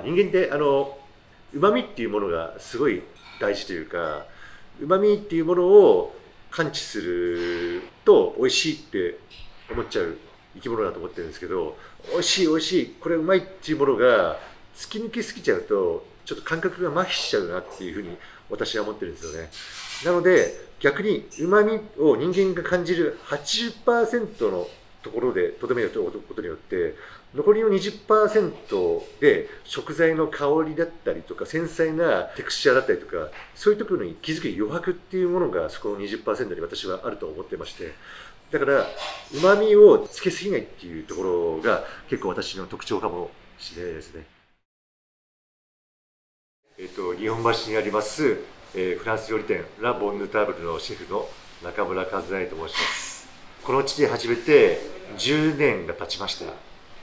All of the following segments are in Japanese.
人間って旨味っていうものがすごい大事というか、旨味っていうものを感知すると美味しいって思っちゃう生き物だと思ってるんですけど、美味しい美味しい、これうまいっていうものが突き抜けすぎちゃうとちょっと感覚が麻痺しちゃうなっていうふうに私は思ってるんですよね。なので逆に旨味を人間が感じる 80% のところでとどめることによって、残りの 20% で食材の香りだったりとか繊細なテクスチャーだったりとか、そういうところに気づく余白っていうものがそこの 20% に私はあると思ってまして、だから旨味をつけすぎないっていうところが結構私の特徴かもしれないですね。日本橋にあります、フランス料理店ラ・ボンヌターブルのシェフの中村和成と申します。この地で始めて10年が経ちました。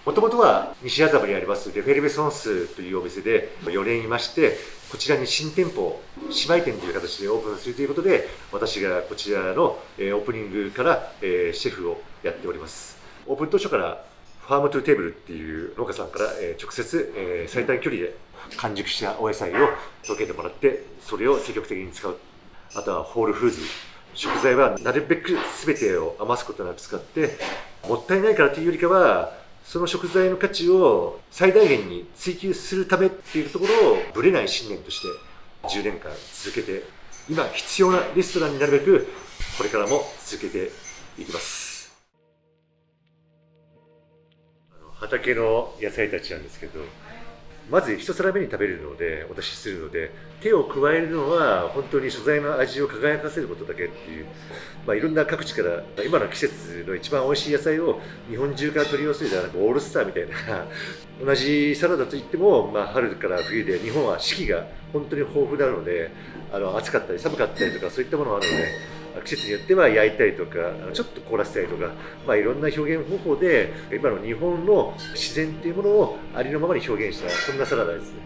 もともとは西麻布にありますレフェルベソンスというお店で4年いまして、こちらに新店舗、姉妹店という形でオープンするということで、私がこちらのオープニングからシェフをやっております。オープン当初からファームトゥーテーブルっていう農家さんから直接最短距離で完熟したお野菜を届けてもらって、それを積極的に使う。あとはホールフーズ、食材はなるべく全てを余すことなく使って、もったいないからというよりかはその食材の価値を最大限に追求するためっていうところをぶれない信念として10年間続けて、今必要なレストランになるべくこれからも続けていきます。畑の野菜たちなんですけど、まず一皿目に食べるので、お出しするので、手を加えるのは本当に素材の味を輝かせることだけっていう、いろんな各地から今の季節の一番美味しい野菜を日本中から取り寄せたオールスターみたいな同じサラダといっても、春から冬で日本は四季が本当に豊富なので、暑かったり寒かったりとかそういったものがあるので、季節によっては焼いたりとかちょっと凍らせたりとか、いろんな表現方法で今の日本の自然っていうものをありのままに表現した、そんなサラダですね。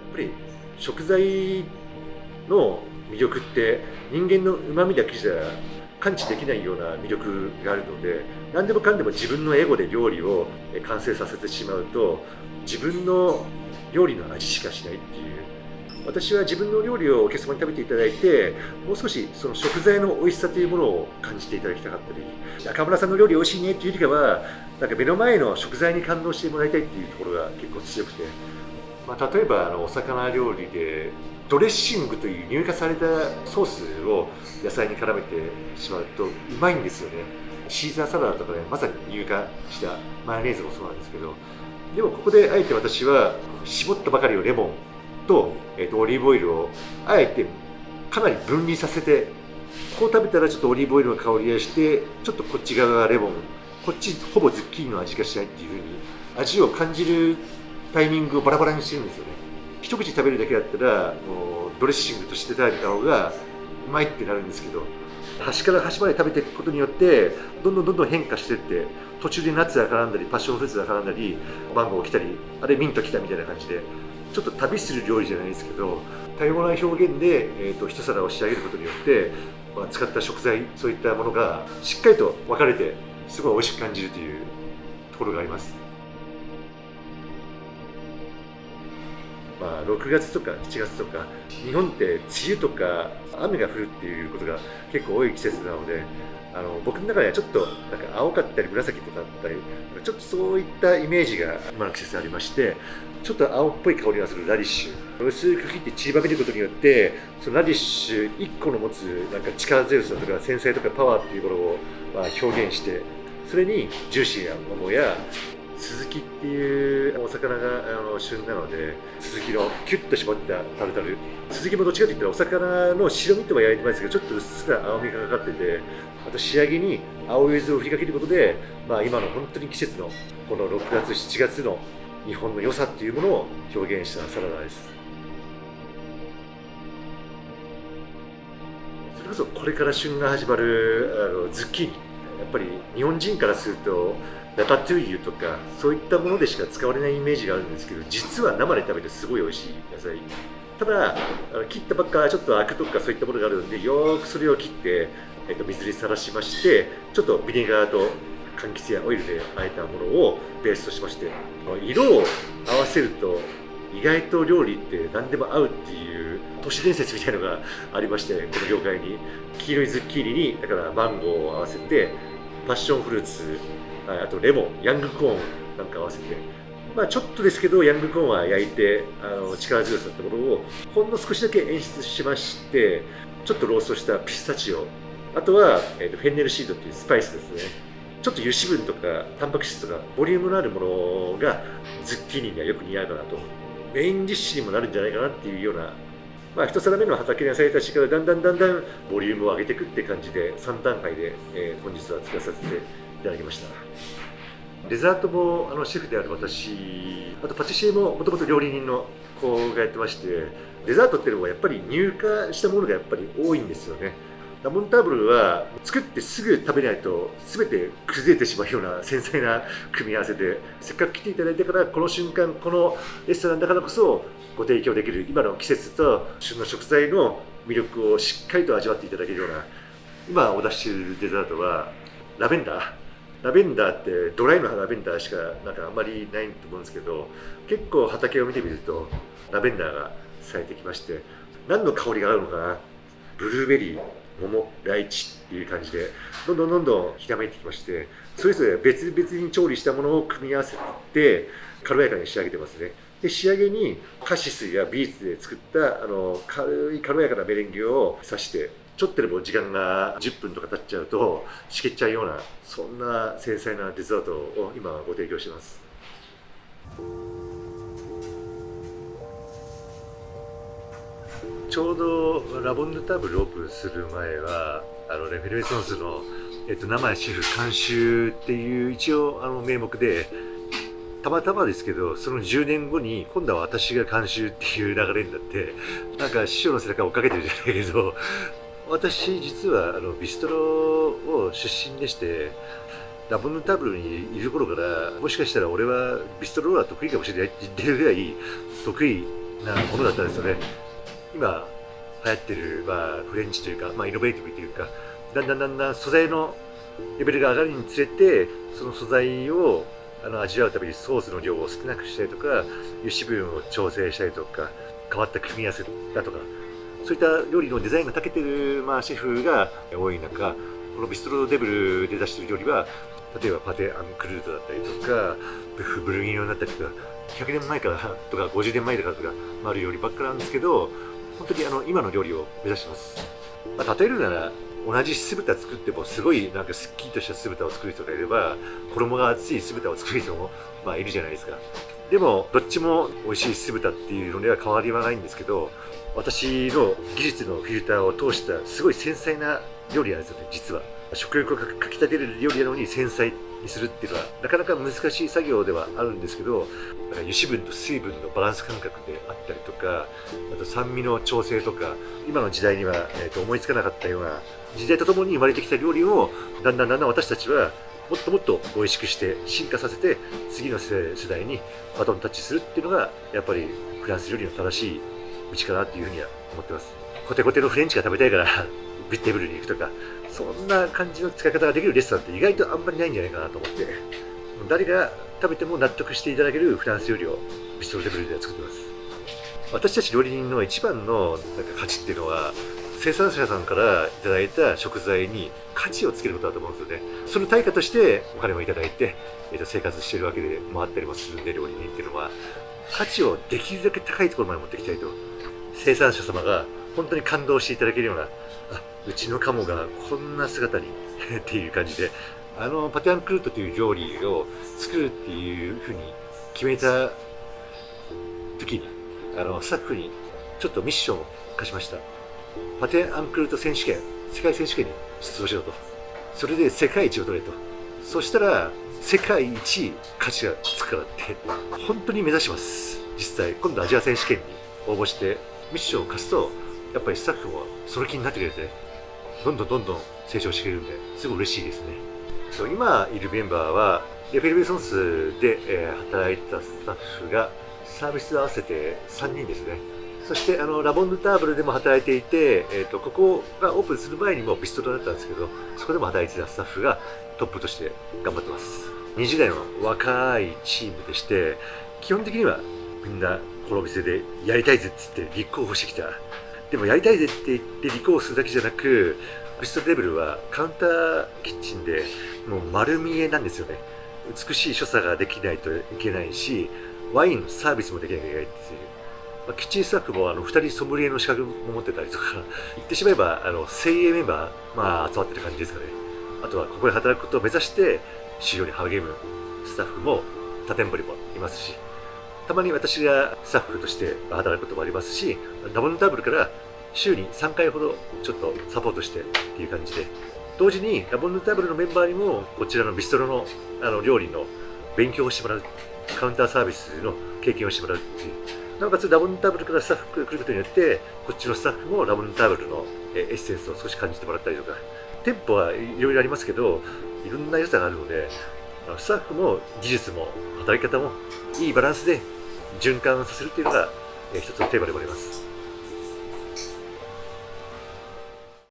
やっぱり食材の魅力って人間の旨味だけじゃ感知できないような魅力があるので、何でもかんでも自分のエゴで料理を完成させてしまうと、自分の料理の味しかしないっていう。私は自分の料理をお客様に食べていただいて、もう少しその食材の美味しさというものを感じていただきたかったり、中村さんの料理美味しいねっていうよりかは、なんか目の前の食材に感動してもらいたいっていうところが結構強くて、例えばお魚料理でドレッシングという乳化されたソースを野菜に絡めてしまうとうまいんですよね。シーザーサラダとかでまさに乳化したマヨネーズもそうなんですけど、でもここであえて私は絞ったばかりのレモンと、オリーブオイルをあえてかなり分離させて、こう食べたらちょっとオリーブオイルの香りがして、ちょっとこっち側がレモン、こっちほぼズッキーニの味がしないっていう風に味を感じるタイミングをバラバラにしてるんですよね。一口食べるだけだったらもうドレッシングとして食べた方がうまいってなるんですけど、端から端まで食べていくことによってどんどん変化していって、途中でナッツが絡んだりパッションフルーツが絡んだりマンゴー来たり、あれミント来たみたいな感じで、ちょっと旅する料理じゃないですけど、多様な表現で、一皿を仕上げることによって、使った食材、そういったものがしっかりと分かれてすごい美味しく感じるというところがあります。6月とか7月とか、日本って梅雨とか雨が降るっていうことが結構多い季節なので、僕の中ではちょっとなんか青かったり紫とかあったり、ちょっとそういったイメージが今の季節ありまして、ちょっと青っぽい香りがするラディッシュ、薄く切って散りばめることによって、そのラディッシュ1個の持つなんか力強さとか繊細とかパワーっていうものを表現して、それにジューシーなものやスズキっていうお魚が旬なので、スズキのキュッと絞ったタルタル、スズキもどっちかといったらお魚の白身とは焼いてますけど、ちょっとうっすら青みがかかってて、あと仕上げに青柚子を振りかけることで、今の本当に季節のこの6月7月の日本の良さっていうものを表現したサラダです。それこそこれから旬が始まるズッキーニ、やっぱり日本人からするとラタトゥイユとかそういったものでしか使われないイメージがあるんですけど、実は生で食べてすごい美味しい野菜。ただ切ったばっかちょっとアクとかそういったものがあるので、よーくそれを切って、水にさらしまして、ちょっとビネガーと柑橘やオイルで和えたものをベースとしまして、色を合わせると意外と料理って何でも合うっていう都市伝説みたいのがありまして、この業界に黄色いズッキーニにだからマンゴーを合わせて、パッションフルーツ、あとレモン、ヤングコーンなんか合わせて、ちょっとですけどヤングコーンは焼いて力強さってものをほんの少しだけ演出しまして、ちょっとローストしたピスタチオ、あとは、フェンネルシードっていうスパイスですね。ちょっと油脂分とかタンパク質とかボリュームのあるものがズッキーニにはよく似合うかなと、メインディッシュにもなるんじゃないかなっていうような、一皿目の畑野菜たちからだんだんボリュームを上げていくって感じで3段階で、本日は作らさせていただきました。デザートもシェフである私、あとパティシエももともと料理人の子がやってまして、デザートっていうのはやっぱり乳化したものがやっぱり多いんですよね。ラモンターブルは作ってすぐ食べないと全て崩れてしまうような繊細な組み合わせで、せっかく来ていただいたからこの瞬間このレストランだからこそご提供できる今の季節と旬の食材の魅力をしっかりと味わっていただけるような、今お出ししているデザートはラベンダーってドライのラベンダーしかなんかあんまりないと思うんですけど、結構畑を見てみるとラベンダーが咲いてきまして、何の香りが合うのかな、ブルーベリー、桃、ライチっていう感じでどんどんひらめいてきまして、それぞれ別々に調理したものを組み合わせて軽やかに仕上げてますね。で仕上げにカシスやビーツで作った軽やかなメレンゲを刺して、ちょっとでも時間が10分とか経っちゃうとしけっちゃうような、そんな繊細なデザートを今ご提供しています。ちょうどラボンヌターブルオープンする前はレフェルメソンスの、生シェフ監修っていう一応名目で、たまたまですけどその10年後に今度は私が監修っていう流れになって、なんか師匠の背中を追っかけてるじゃないけど、私実はビストロを出身でして、ラボンヌターブルにいる頃からもしかしたら俺はビストローラー得意かもしれないって言ってるぐらい得意なものだったんですよね。今流行ってる、フレンチというか、イノベーティブというか、だんだん素材のレベルが上がるにつれて、その素材を味わうためにソースの量を少なくしたりとか、油脂分を調整したりとか、変わった組み合わせだとか、そういった料理のデザインが長けてる、シェフが多い中、このビストロデブルで出している料理は、例えばパテ・アンクルートだったりとか、ブフ・ブルギニョになったりとか、100年前からとか50年前からとかある料理ばっかなんですけど、本当に今の料理を目指してます。例えるなら、同じ酢豚作ってもすごいなんかすっきりとした酢豚を作る人がいれば、衣が厚い酢豚を作る人もいるじゃないですか。でもどっちも美味しい酢豚っていうのでは変わりはないんですけど、私の技術のフィルターを通したすごい繊細な料理なんですよね。実は食欲をかき立てる料理なのに繊細にするっていうのはなかなか難しい作業ではあるんですけど、油脂分と水分のバランス感覚であったりとか、あと酸味の調整とか、今の時代には、思いつかなかったような時代とともに生まれてきた料理をだんだん私たちはもっと美味しくして進化させて、次の世代にバトンタッチするっていうのがやっぱりフランス料理の正しい道かなというふうには思ってます。コテコテのフレンチが食べたいからビッテーブルに行くとか、そんな感じの使い方ができるレストランって意外とあんまりないんじゃないかなと思って、誰が食べても納得していただけるフランス料理をビストロデブルでは作ってます。私たち料理人の一番の価値っていうのは、生産者さんからいただいた食材に価値をつけることだと思うんですよね。その対価としてお金をいただいて、生活しているわけでもあったりもするんで、料理人っていうのは価値をできるだけ高いところまで持っていきたいと、生産者様が本当に感動していただけるような、うちの鴨がこんな姿にっていう感じで、パテ・アンクルートという料理を作るっていうふうに決めた時に、スタッフにちょっとミッションを課しました。パテ・アンクルート選手権、世界選手権に出場しろと。それで世界一を取れと。そしたら世界一価値がつくからって本当に目指します。実際今度アジア選手権に応募してミッションを課すと、やっぱりスタッフもその気になってくれて、どんどん成長してくれるんで、すごい嬉しいですね。今いるメンバーはレフェルメソンスで、働いてたスタッフがサービス合わせて3人ですね。そしてラボンヌターブルでも働いていて、ここがオープンする前にもビストロだったんですけど、そこでも働いてたスタッフがトップとして頑張ってます。20代の若いチームでして、基本的にはみんなこのお店でやりたいぜっつって立候補してきた。でもやりたいぜって言って立候補するだけじゃなく、ビストロテーブルはカウンターキッチンでもう丸見えなんですよね。美しい所作ができないといけないし、ワインのサービスもできなきゃいけないっていう。キッチンスタッフも2人ソムリエの資格も持ってたりとか、言ってしまえば精鋭メンバー、集まってる感じですかね。あとはここで働くことを目指して修行に励むスタッフも他店舗にもいますし、たまに私がスタッフとして働くこともありますし、ラボンダブルから週に3回ほどちょっとサポートしてっていう感じで、同時にラボンダブルのメンバーにもこちらのビストロの料理の勉強をしてもらう、カウンターサービスの経験をしてもらうっていう。なおかつラボンタブルからスタッフが来ることによって、こっちのスタッフもラボンタブルのエッセンスを少し感じてもらったりとか、店舗はいろいろありますけど、いろんな良さがあるので、スタッフも技術も働き方もいいバランスで循環させるっていうのが一つのテーマでもあります。